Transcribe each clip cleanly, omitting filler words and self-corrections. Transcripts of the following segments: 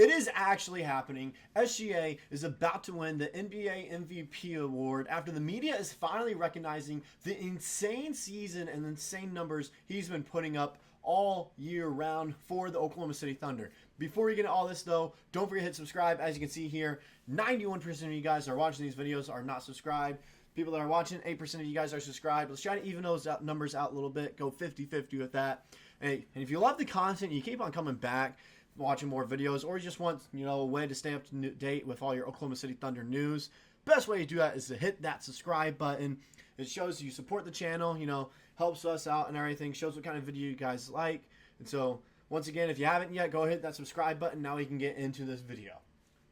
It is actually happening. SGA is about to win the NBA MVP award after the media is finally recognizing the insane season and insane numbers he's been putting up all year round for the Oklahoma City Thunder. Before we get into all this, though, don't forget to hit subscribe. As you can see here, 91% of you guys that are watching these videos are not subscribed. People that are watching, 8% of you guys are subscribed. Let's try to even those numbers out a little bit. Go 50-50 with that. Hey, and if you love the content, you keep on coming back, watching more videos, or you just want, a way to stay up to date with all your Oklahoma City Thunder news, best way to do that is to hit that subscribe button. It shows you support the channel, helps us out and everything, shows what kind of video you guys like. And so, once again, if you haven't yet, go hit that subscribe button. Now we can get into this video.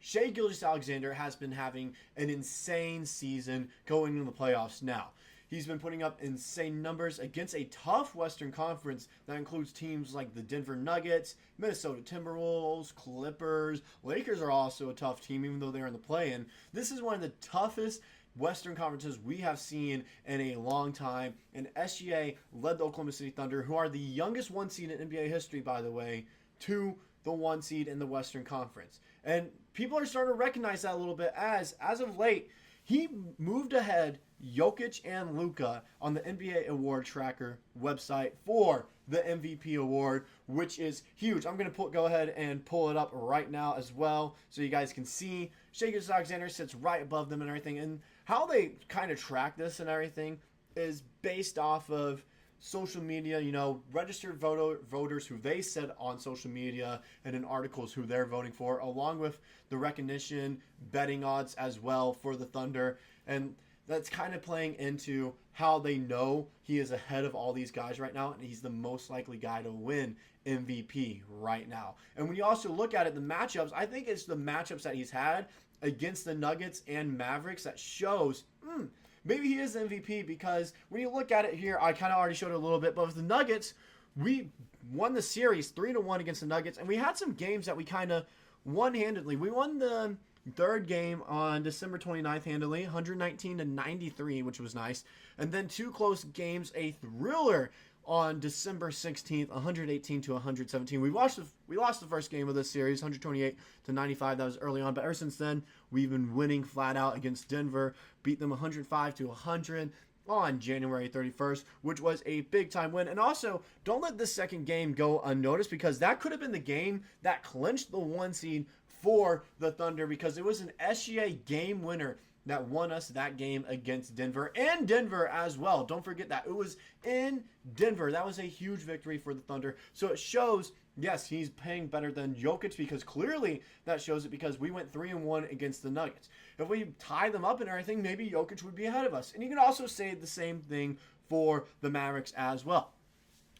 Shai Gilgeous-Alexander has been having an insane season going into the playoffs now. He's been putting up insane numbers against a tough Western Conference that includes teams like the Denver Nuggets, Minnesota Timberwolves, Clippers. Lakers are also a tough team, even though they're in the play-in. This is one of the toughest Western Conferences we have seen in a long time. And SGA led the Oklahoma City Thunder, who are the youngest one seed in NBA history, by the way, to the one seed in the Western Conference. And people are starting to recognize that a little bit as of late, he moved ahead Jokic and Luka on the NBA Award Tracker website for the MVP award, which is huge. I'm going to go ahead and pull it up right now as well so you guys can see. Shai Gilgeous-Alexander sits right above them and everything. And how they kind of track this and everything is based off of social media, registered voters who they said on social media and in articles who they're voting for, along with the recognition, betting odds as well for the Thunder. And that's kind of playing into how they know he is ahead of all these guys right now, and he's the most likely guy to win MVP right now. And when you also look at it, the matchups, I think it's the matchups that he's had against the Nuggets and Mavericks that shows, maybe he is MVP, because when you look at it here, I kind of already showed it a little bit, but with the Nuggets, we won the series 3-1 against the Nuggets, and we had some games that we kind of won handedly. We won the third game on December 29th handily, 119-93, which was nice. And then two close games, a thriller on December 16th, 118-117. We lost the first game of this series, 128-95. That was early on, but ever since then, we've been winning flat out against Denver. Beat them 105-100 on January 31st, which was a big-time win. And also, don't let this second game go unnoticed, because that could have been the game that clinched the one seed for the Thunder, because it was an SGA game winner that won us that game against Denver, and Denver as well. Don't forget that. It was in Denver. That was a huge victory for the Thunder. So it shows, yes, he's playing better than Jokic, because clearly that shows it, because we went 3-1 against the Nuggets. If we tie them up and everything, maybe Jokic would be ahead of us. And you can also say the same thing for the Mavericks as well.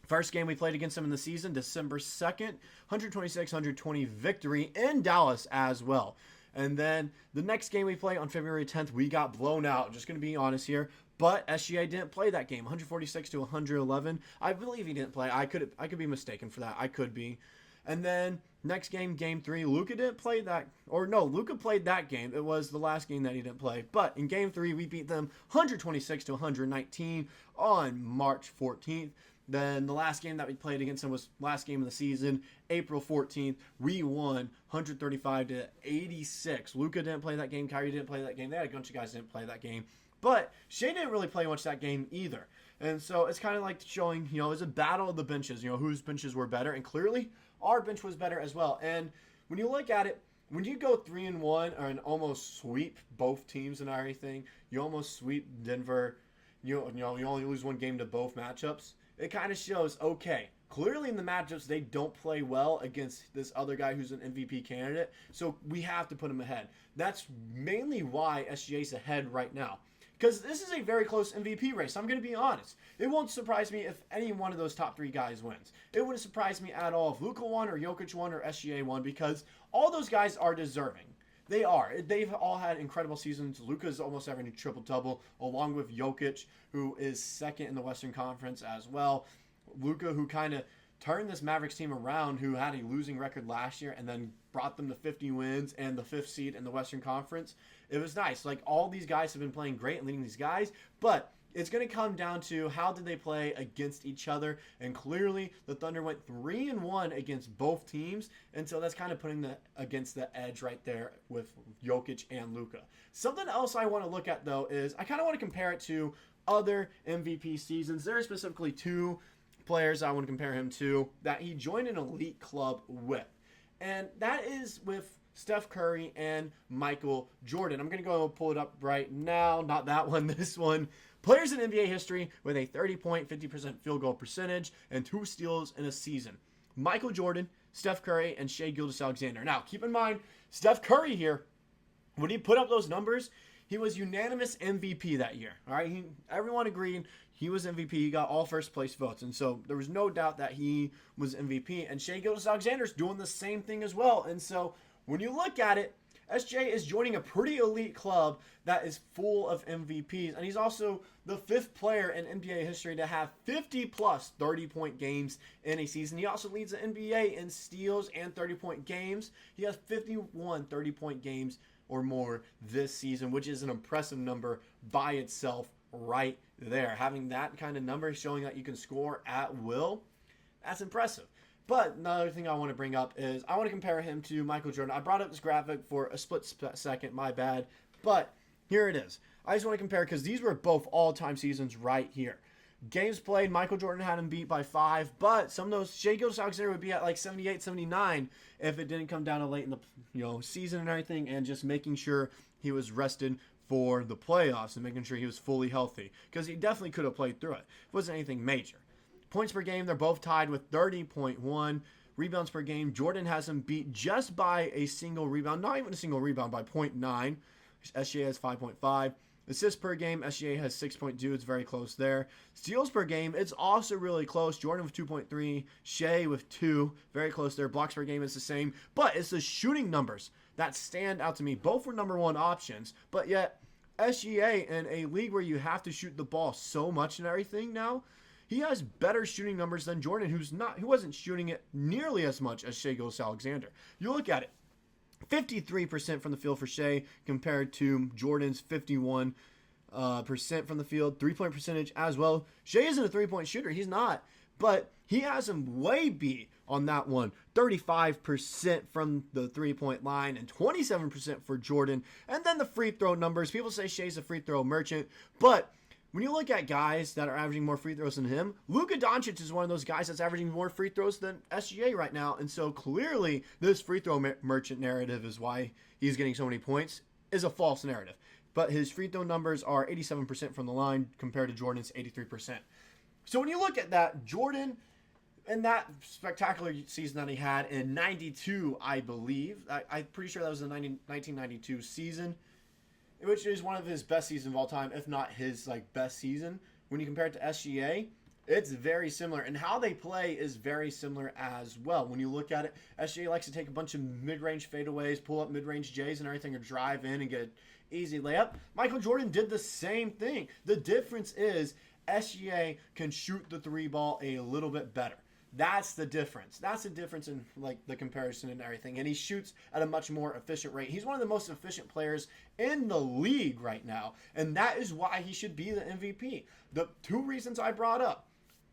First game we played against them in the season, December 2nd, 126-120 victory in Dallas as well. And then the next game we play on February 10th, we got blown out. Just going to be honest here. But SGA didn't play that game, 146-111. I believe he didn't play. I could be mistaken for that. I could be. And then next game, game 3, Luka didn't play that. Or no, Luka played that game. It was the last game that he didn't play. But in game 3, we beat them 126-119 on March 14th. Then the last game that we played against them was last game of the season, April 14th. We won 135-86. Luka didn't play that game. Kyrie didn't play that game. They had a bunch of guys that didn't play that game. But Shai didn't really play much that game either. And so it's kind of like showing, it's a battle of the benches, whose benches were better. And clearly our bench was better as well. And when you look at it, when you go 3-1 and almost sweep both teams and everything, you almost sweep Denver, you only lose one game to both matchups. It kind of shows, okay, clearly in the matchups, they don't play well against this other guy who's an MVP candidate, so we have to put him ahead. That's mainly why SGA's ahead right now, because this is a very close MVP race. I'm going to be honest. It won't surprise me if any one of those top three guys wins. It wouldn't surprise me at all if Luka won or Jokic won or SGA won, because all those guys are deserving. They are. They've all had incredible seasons. Luka's almost having a triple-double, along with Jokic, who is second in the Western Conference as well. Luka, who kind of turned this Mavericks team around, who had a losing record last year and then brought them to 50 wins and the 5th seed in the Western Conference. It was nice. Like, all these guys have been playing great and leading these guys, but It's going to come down to how did they play against each other, and clearly the Thunder went 3-1 against both teams, and so that's kind of putting the against the edge right there with Jokic and Luka. Something else I want to look at though is I kind of want to compare it to other MVP seasons. There are specifically two players I want to compare him to that he joined an elite club with, and that is with Steph Curry and Michael Jordan. I'm going to go pull it up right now. Not that one, this one. Players in NBA history with a 30-point, 50% field goal percentage, and 2 steals in a season. Michael Jordan, Steph Curry, and Shai Gilgeous-Alexander. Now, keep in mind, Steph Curry here, when he put up those numbers, he was unanimous MVP that year. All right, everyone agreed he was MVP. He got all first place votes, and so there was no doubt that he was MVP. And Shai Gilgeous-Alexander's doing the same thing as well. And so when you look at it, SJ is joining a pretty elite club that is full of MVPs, and he's also the 5th player in NBA history to have 50-plus 30-point games in a season. He also leads the NBA in steals and 30-point games. He has 51 30-point games or more this season, which is an impressive number by itself right there. Having that kind of number showing that you can score at will, that's impressive. But another thing I want to bring up is I want to compare him to Michael Jordan. I brought up this graphic for a split second, my bad. But here it is. I just want to compare because these were both all-time seasons right here. Games played, Michael Jordan had him beat by 5, but some of those, Shai Gilgeous-Alexander would be at like 78, 79 if it didn't come down to late in the season and everything, and just making sure he was rested for the playoffs and making sure he was fully healthy, because he definitely could have played through it. It wasn't anything major. Points per game, they're both tied with 30.1. Rebounds per game, Jordan has him beat just by a single rebound. Not even a single rebound, by 0.9. SGA has 5.5. Assists per game, SGA has 6.2. It's very close there. Steals per game, it's also really close. Jordan with 2.3. Shai with 2. Very close there. Blocks per game is the same. But it's the shooting numbers that stand out to me. Both were number 1 options. But yet, SGA in a league where you have to shoot the ball so much and everything now, he has better shooting numbers than Jordan, who wasn't shooting it nearly as much as Shai Gilgeous-Alexander. You look at it, 53% from the field for Shai compared to Jordan's 51% from the field. 3-point percentage as well. Shai isn't a 3-point shooter. He's not. But he has him way beat on that one. 35% from the 3-point line and 27% for Jordan. And then the free throw numbers. People say Shai's a free throw merchant, but when you look at guys that are averaging more free throws than him, Luka Doncic is one of those guys that's averaging more free throws than SGA right now. And so clearly this free throw merchant narrative is why he's getting so many points is a false narrative. But his free throw numbers are 87% from the line compared to Jordan's 83%. So when you look at that, Jordan, in that spectacular season that he had in 92, I believe, I'm pretty sure that was the 1992 season, which is one of his best seasons of all time, if not his best season. When you compare it to SGA, it's very similar. And how they play is very similar as well. When you look at it, SGA likes to take a bunch of mid-range fadeaways, pull up mid-range J's and everything, or drive in and get an easy layup. Michael Jordan did the same thing. The difference is SGA can shoot the 3 ball a little bit better. That's the difference. That's the difference in the comparison and everything. And he shoots at a much more efficient rate. He's one of the most efficient players in the league right now. And that is why he should be the MVP. The 2 reasons I brought up.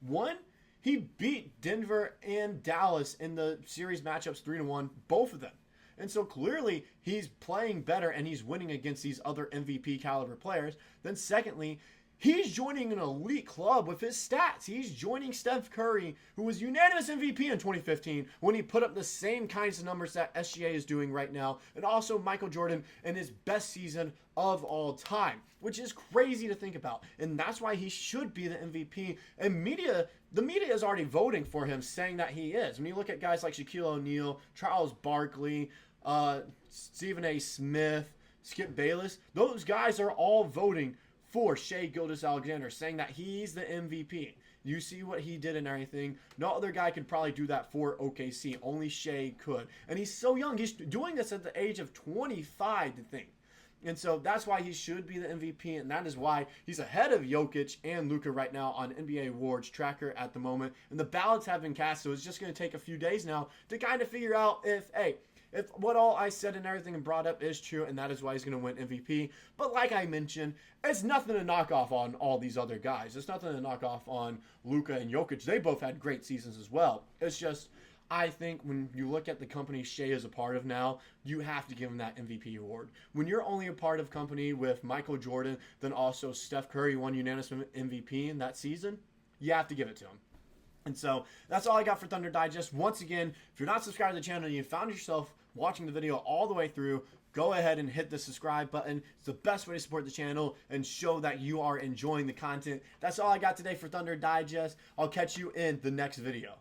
1, he beat Denver and Dallas in the series matchups 3-1, both of them. And so clearly he's playing better and he's winning against these other MVP caliber players. Then secondly, he's joining an elite club with his stats. He's joining Steph Curry, who was unanimous MVP in 2015 when he put up the same kinds of numbers that SGA is doing right now, and also Michael Jordan in his best season of all time, which is crazy to think about. And that's why he should be the MVP. And the media is already voting for him, saying that he is. When you look at guys like Shaquille O'Neal, Charles Barkley, Stephen A. Smith, Skip Bayless, those guys are all voting for Shai Gilgeous-Alexander, saying that he's the MVP. You see what he did and everything. No other guy could probably do that for OKC. Only Shai could. And he's so young. He's doing this at the age of 25, to think. And so that's why he should be the MVP, and that is why he's ahead of Jokic and Luka right now on NBA awards tracker at the moment. And the ballots have been cast, so it's just going to take a few days now to kind of figure out if, hey, if what all I said and everything and brought up is true, and that is why he's going to win MVP. But like I mentioned, it's nothing to knock off on all these other guys. It's nothing to knock off on Luka and Jokic. They both had great seasons as well. It's just, I think when you look at the company Shai is a part of now, you have to give him that MVP award. When you're only a part of company with Michael Jordan, then also Steph Curry won unanimous MVP in that season, you have to give it to him. And so that's all I got for Thunder Digest. Once again, if you're not subscribed to the channel and you found yourself watching the video all the way through, go ahead and hit the subscribe button. It's the best way to support the channel and show that you are enjoying the content. That's all I got today for Thunder Digest. I'll catch you in the next video.